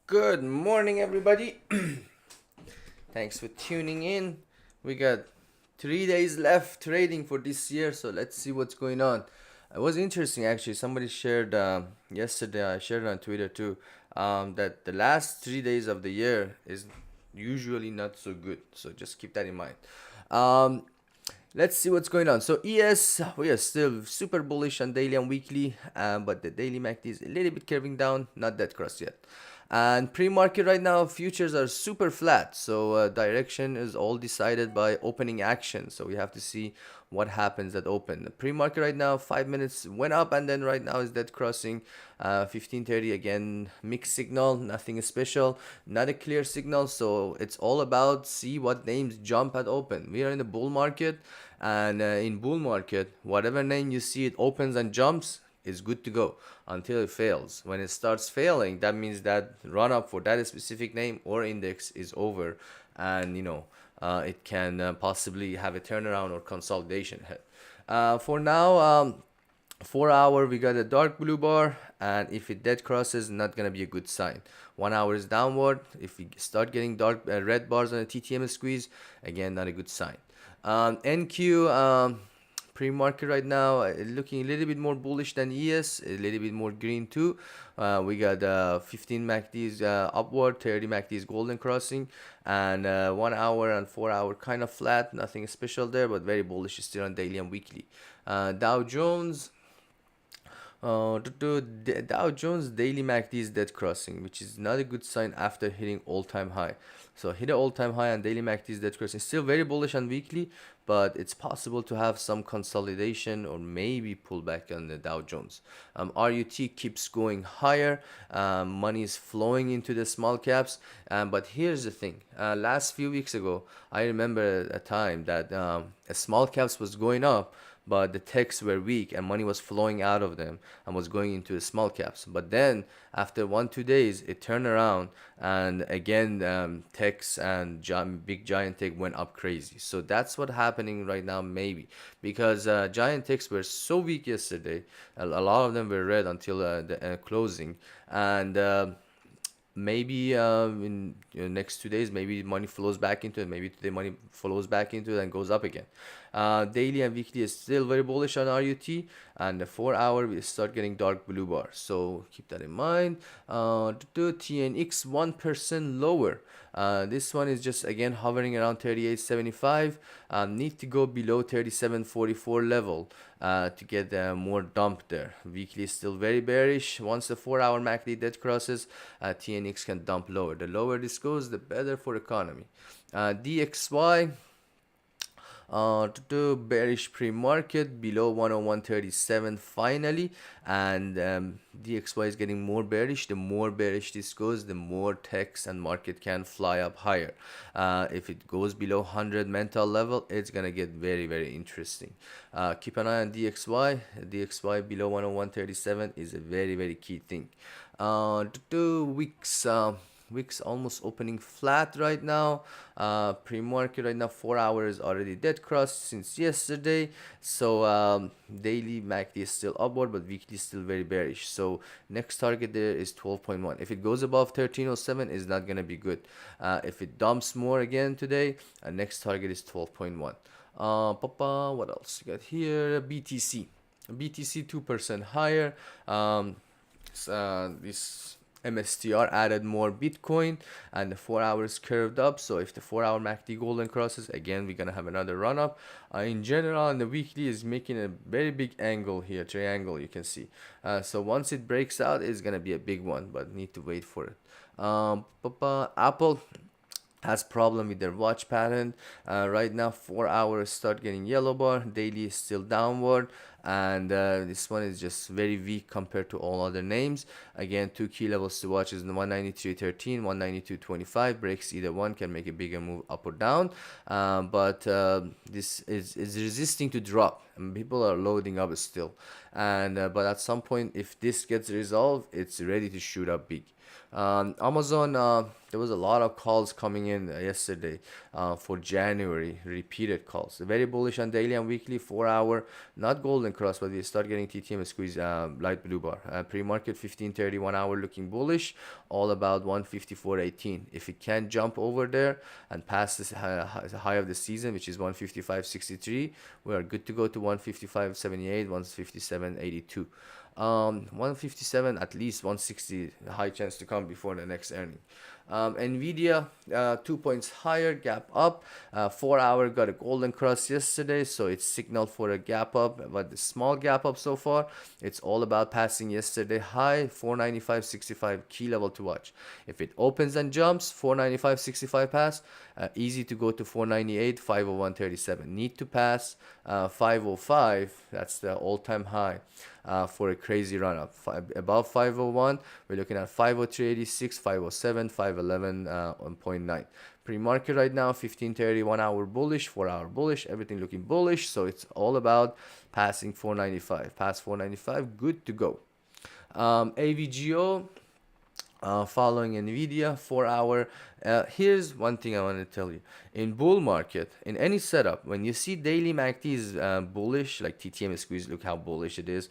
Good morning, everybody. Thanks for tuning in. We got 3 days left trading for this year, so let's see what's going on. It was interesting actually. Somebody shared yesterday, I shared it on Twitter too, that the last 3 days of the year is usually not so good. So just keep that in mind. Um, let's see what's going on. So ES, we are still super bullish on daily and weekly, but the daily MACD is a little bit curving down, not that cross yet. And pre-market right now, futures are super flat. So direction is all decided by opening action. So we have to see what happens at open. The pre-market right now, 5 minutes went up, and then right now is dead crossing. 15:30 again, mixed signal, nothing special, not a clear signal. So it's all about see what names jump at open. We are in the bull market, and in bull market, whatever name you see it opens and jumps is good to go until it fails. When it starts failing, that means that run up for that specific name or index is over, and it can possibly have a turnaround or consolidation. For now, 4 hour we got a dark blue bar, and if it dead crosses, not gonna be a good sign. 1 hour is downward. If we start getting dark red bars on a TTM squeeze, again not a good sign. NQ pre-market right now looking a little bit more bullish than ES, a little bit more green too. We got 15 MACDs upward, 30 MACDs golden crossing, and 1 hour and 4 hour kind of flat, nothing special there, but very bullish still on daily and weekly. Dow Jones. Dow Jones daily MACD is dead crossing, which is not a good sign after hitting all-time high. So hit an all-time high and daily MACD is dead crossing. Still very bullish on weekly, but it's possible to have some consolidation or maybe pullback on the Dow Jones. RUT keeps going higher. Money is flowing into the small caps. But here's the thing. Last few weeks ago, I remember a time that small caps was going up, but the techs were weak and money was flowing out of them and was going into the small caps. But then after 1 2 days, it turned around, and again techs and big giant tech went up crazy. So that's what happening right now, maybe because giant techs were so weak yesterday. A lot of them were red until the closing, and maybe in next 2 days maybe money flows back into it, maybe today money flows back into it and goes up again. Daily and weekly is still very bullish on RUT, and the 4 hour we start getting dark blue bar, so keep that in mind. TNX 1% lower. This one is just again hovering around 38.75. Need to go below 37.44 level to get more dump there. Weekly is still very bearish. Once the 4 hour MACD dead crosses, TNX can dump lower. The lower this goes, the better for economy. DXY to bearish pre-market below 101.37 finally, and DXY is getting more bearish. The more bearish this goes, the more techs and market can fly up higher. If it goes below 100 mental level, it's gonna get very very interesting. Keep an eye on DXY below 101.37 is a very very key thing. To weeks Wix almost opening flat right now. Pre-market right now, 4 hours already dead cross since yesterday. So daily MACD is still upward, but weekly is still very bearish. So next target there is 12.1. If it goes above 1307, is not gonna be good. If it dumps more again today, next target is 12.1. What else you got here? BTC 2% higher. This MSTR added more Bitcoin, and the 4 hours curved up. So if the 4 hour MACD golden crosses again, we're gonna have another run up. In general, and the weekly is making a very big angle here, triangle, you can see. So once it breaks out, it's gonna be a big one, but need to wait for it. Apple has problem with their watch pattern. Right now 4 hours start getting yellow bar, daily is still downward, and this one is just very weak compared to all other names. Again, two key levels to watch is the 193.13, 192.25. Breaks either one, can make a bigger move up or down, but this is resisting to drop. and people are loading up still. And but at some point, if this gets resolved, it's ready to shoot up big. Amazon, there was a lot of calls coming in yesterday for January, repeated calls. Very bullish on daily and weekly, 4 hour, not golden cross, but we start getting TTM squeeze, light blue bar. Pre-market 15:30, 1 hour looking bullish, all about 154.18. If it can jump over there and pass this high of the season, which is 155.63, we are good to go to 155.78, 157.82. 157, at least 160, high chance to come before the next earning. Nvidia, 2 points higher, gap up. 4 hour got a golden cross yesterday, so it's signaled for a gap up, but the small gap up so far. It's all about passing yesterday high, 495.65, key level to watch. If it opens and jumps, 495.65 pass, easy to go to 498, 501.37. Need to pass 505, that's the all-time high. For a crazy run up. Above 501, we're looking at 503.86, 507, 511.9. Pre-market right now, 15:30, 1 hour bullish, 4 hour bullish, everything looking bullish. So it's all about passing 495. Past 495, good to go. AVGO, following Nvidia, 4 hour. Here's one thing I want to tell you: in bull market, in any setup, when you see daily MACD is bullish, like TTM squeeze, look how bullish it is,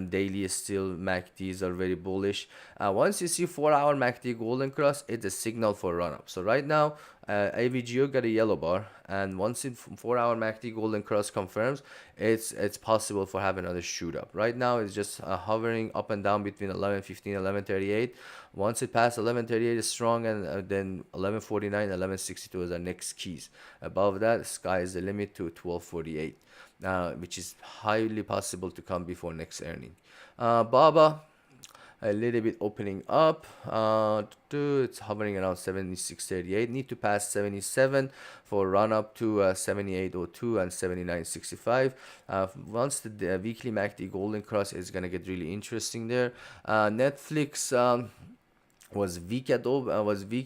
daily is still, MACDs are very bullish. Once you see 4 hour MACD golden cross, it's a signal for run up. So right now, AVGO got a yellow bar, and once it 4 hour MACD golden cross confirms, it's possible for have another shoot up. Right now it's just hovering up and down between 11:15, 11:38. Once it passes 11:38 is strong, and then 11:49, 11:62 is our next keys. Above that, sky is the limit to 12:48, which is highly possible to come before next earning. Baba, a little bit opening up, it's hovering around 76.38. Need to pass 77 for run up to 78.02 and 79.65. Once the weekly MACD golden cross is gonna get really interesting there. Netflix, was weak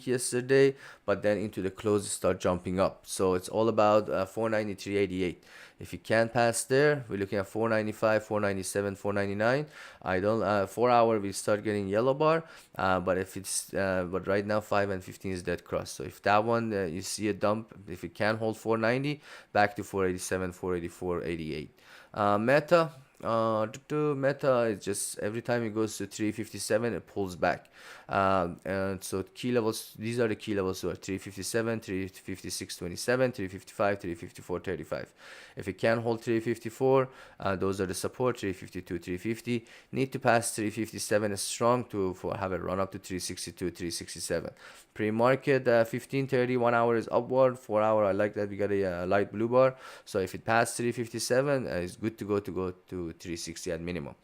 yesterday, but then into the close start jumping up. So it's all about 493.88. If you can't pass there, we're looking at 495, 497, 499. I don't 4 hour we start getting yellow bar, but if it's but right now 5 and 15 is dead cross. So if that one you see a dump, if it can hold 490, back to 487, 484, 88. Meta. Meta is just every time it goes to 357, it pulls back. And so key levels, these are the key levels, so 357, 356.27, 355, 354.35. If it can hold 354, those are the support, 352, 350. Need to pass 357 is strong to have a run up to 362, 367. Pre-market 15:30, 1 hour is upward, 4 hour I like that we got a light blue bar. So if it passed 357, it's good to go to 360 at minimum.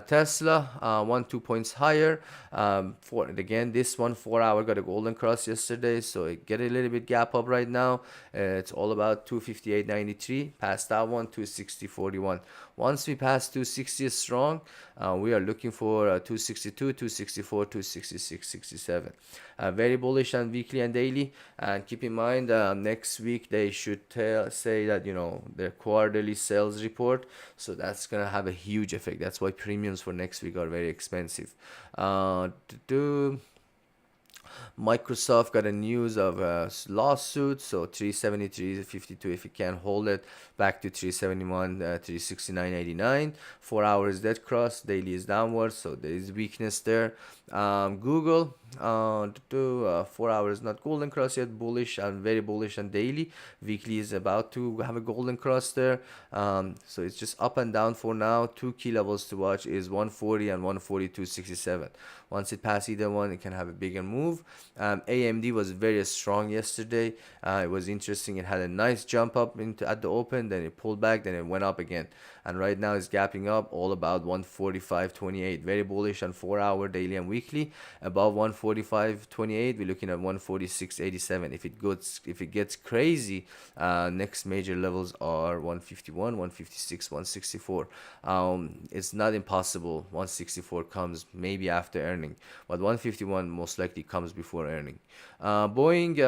Tesla, 2 points higher. For again, this one 4 hour got a golden cross yesterday, so it get a little bit gap up right now. It's all about 258.93. Past that one, 260.41. Once we pass 260 is strong, we are looking for 262, 264, 266, 67. Very bullish on weekly and daily. And keep in mind, next week they should say that their quarterly sales report. So that's gonna have a huge effect. That's why premiums for next week are very expensive. Microsoft got a news of a lawsuit, so 373.52. If you can't hold it, back to 371, 369.89. 4 hours dead cross, daily is downward, so there is weakness there. Google, 4 hours not golden cross yet, bullish and very bullish on daily. Weekly is about to have a golden cross there. So it's just up and down for now. Two key levels to watch is 140 and 142.67. Once it passes either one, it can have a bigger move. AMD was very strong yesterday. It was interesting. It had a nice jump up at the open, then it pulled back, then it went up again. And right now it's gapping up all about 145.28. Very bullish on 4 hour daily and weekly. Above 145.28, we're looking at 146.87. If it gets crazy, next major levels are 151, 156, 164. It's not impossible. 164 comes maybe after earning, but 151 most likely comes before earning. Boeing,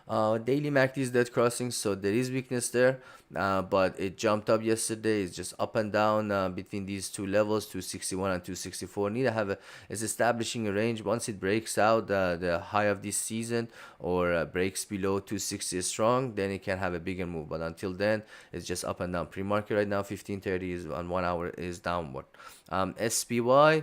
Daily MACD is dead crossing, so there is weakness there. But it jumped up yesterday. It's just up and down between these two levels, 261 and 264. Need to have a is establishing a range. Once it breaks out the high of this season or breaks below 260 strong, then it can have a bigger move. But until then, it's just up and down. Pre-market right now, 1530 is on 1 hour is downward. SPY.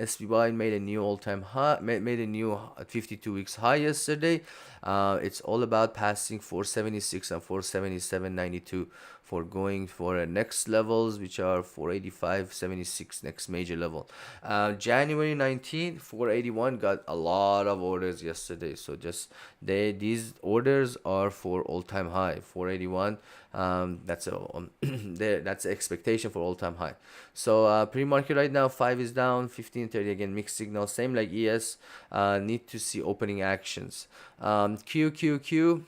SPY made a new all-time high, made a new 52 weeks high yesterday. It's all about passing 476 and 477.92 for going for next levels, which are 485.76 next major level. January 19th, 481 got a lot of orders yesterday. So just these orders are for all-time high 481. That's a that's the expectation for all-time high. So pre-market right now 5 is down, 1530 again mixed signal, same like ES. Need to see opening actions. QQQ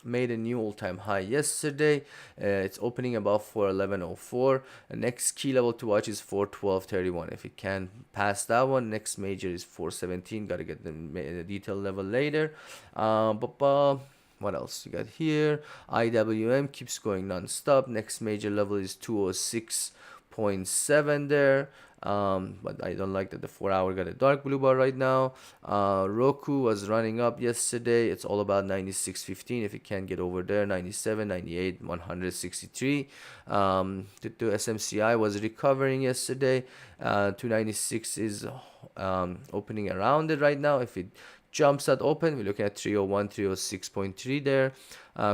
made a new all-time high yesterday. It's opening above 411.04. The next key level to watch is 412.31. If it can pass that one, next major is 417. Gotta get the detail level later. What else you got here? IWM keeps going non-stop. Next major level is 206.7 there. But I don't like that the 4 hour got a dark blue bar right now. Roku was running up yesterday. It's all about 96.15. If it can get over there, 97, 98, 163. The SMCI was recovering yesterday. 296 is opening around it right now. If it jumps at open, we're looking at 301, 306.3 there.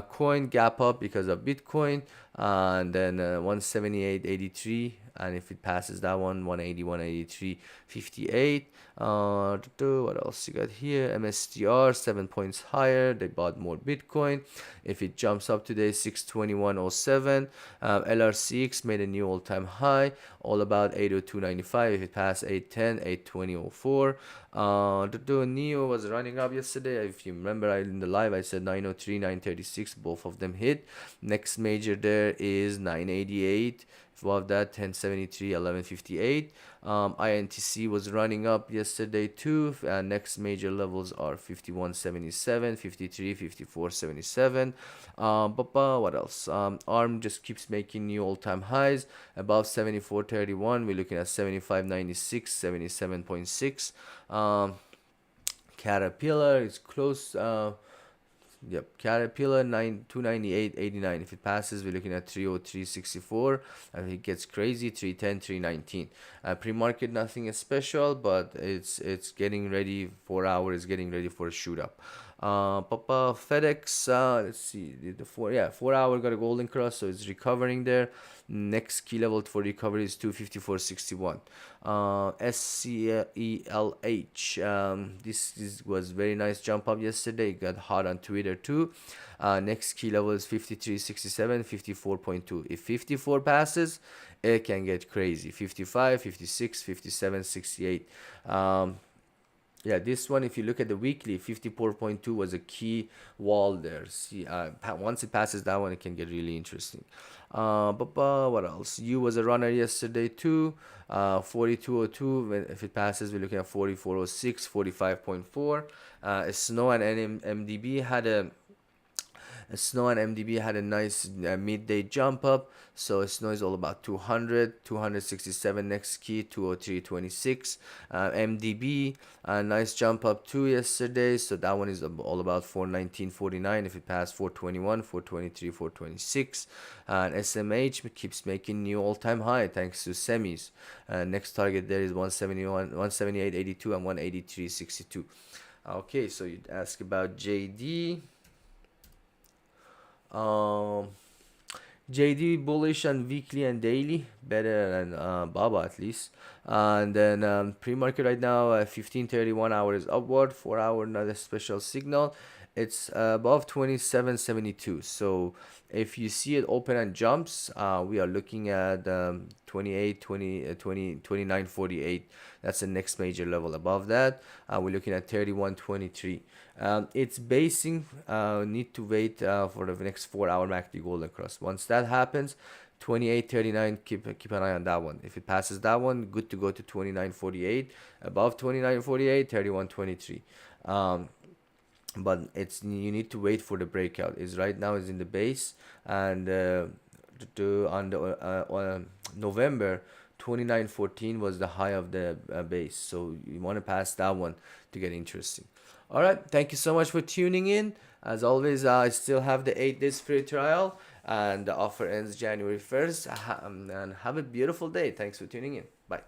Coin gap up because of Bitcoin, and then 178.83, and if it passes that one, 180, 183.58. What else you got here? MSTR 7 points higher. They bought more Bitcoin. If it jumps up today, 621.07. LRCX made a new all-time high, all about 802.95. If it passed 810, 820.04. NEO was running up yesterday. If you remember, in the live I said 903, 936, both of them hit. Next major there is 988. Above that, 1073, 1158. INTC was running up yesterday too. Next major levels are 5177, 53, 5477. What else? ARM just keeps making new all-time highs above 74.31. We're looking at 75.96, 77.6. Caterpillar is close. Yep, Caterpillar 298.89. If it passes, we're looking at 303.64. And if it gets crazy, 310, 319. Pre-market, nothing special, but it's getting ready. 4 hours getting ready for a shoot up. FedEx, let's see, the 4 hour got a golden cross, so it's recovering there. Next key level for recovery is 254.61. SCELH, this was very nice jump up yesterday. It got hot on Twitter too. Next key level is 53.67, 54.2. If 54 passes, it can get crazy. 55, 56, 57, 68. Yeah, this one, if you look at the weekly, 54.2 was a key wall there. See, once it passes that one, it can get really interesting. What else? U was a runner yesterday too. 42.02. If it passes, we're looking at 44.06, 45.4. Snow and MDB had a nice midday jump up. So Snow is all about 200, 267 next key, 203.26. MDB, a nice jump up too yesterday. So that one is all about 419.49. If it passed 421, 423, 426. And SMH keeps making new all-time high thanks to semis. Next target there is 171, 178.82 and 183.62. Okay, so you'd ask about JD. JD bullish on weekly and daily, better than Baba at least. And then pre-market right now, 15:31 hours is upward, 4 hour not a special signal. It's above 27.72. So if you see it open and jumps, we are looking at 28, 20, 20, 29.48. That's the next major level. Above that, we're looking at 31.23. It's basing, need to wait for the next 4 hour MACD golden cross. Once that happens, 28.39, keep an eye on that one. If it passes that one, good to go to 29.48. Above 29.48, 31.23. but it's you need to wait for the breakout. Is right now is in the base, and on the November 29.14 was the high of the base, so you want to pass that one to get interesting. All right, thank you so much for tuning in. As always, I still have the 8 days free trial, and the offer ends January 1st. And have a beautiful day. Thanks for tuning in. Bye.